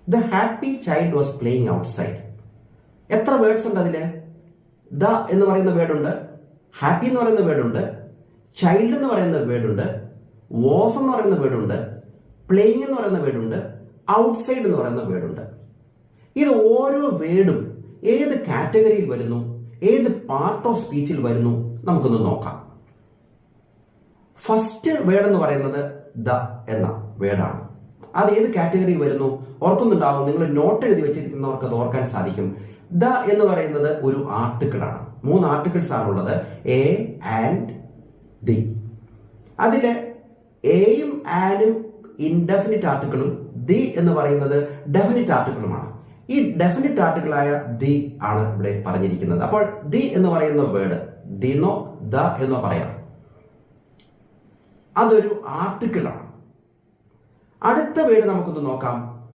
The happy child was playing outside. എത്ര words ഉണ്ട് അതില്? ദ എന്ന് പറയുന്ന വേർഡുണ്ട്, ഹാപ്പി എന്ന് പറയുന്ന വേർഡുണ്ട്, ചൈൽഡ് എന്ന് പറയുന്ന വേർഡുണ്ട്, വാസ് എന്ന് പറയുന്ന വേർഡുണ്ട്, പ്ലേയിങ് എന്ന് പറയുന്ന വേർഡുണ്ട്, ഔട്ട്സൈഡ് എന്ന് പറയുന്ന വേർഡുണ്ട്. ഇത് ഓരോ വേർഡും ഏത് കാറ്റഗറിയിൽ വരുന്നു, ഏത് പാർട്ട് ഓഫ് സ്പീച്ചിൽ വരുന്നു നമുക്കൊന്ന് നോക്കാം. ഫസ്റ്റ് വേർഡ് എന്ന് പറയുന്നത് ദ എന്ന വേർഡാണ്. അത് ഏത് കാറ്റഗറിയിൽ വരുന്നു ഓർക്കുന്നുണ്ടാവും. നിങ്ങൾ നോട്ട് എഴുതി വെച്ചിരിക്കുന്നവർക്ക് അത് ഓർക്കാൻ സാധിക്കും. ദ എന്ന് പറയുന്നത് ഒരു ആർട്ടിക്കിൾ ആണ്. 3 ആർട്ടിക്കിൾസ് ആണുള്ളത്, എ ആൻഡ് ദി. അതില് എയും ആനും ഇൻഡെഫിനിറ്റ് ആർട്ടിക്കിളും ദി എന്ന് പറയുന്നത് ഡെഫിനിറ്റ് ആർട്ടിക്കിളുമാണ്. ഈ ഡെഫിനിറ്റ് ആർട്ടിക്കിളായ ദി ആണ് ഇവിടെ പറഞ്ഞിരിക്കുന്നത്. അപ്പോൾ ദി എന്ന് പറയുന്ന വേർഡ് ദിന്നോ ദ എന്നോ പറയാം, അതൊരു ആർട്ടിക്കിൾ ആണ്. അടുത്ത വേർഡ് നമുക്കൊന്ന് നോക്കാം,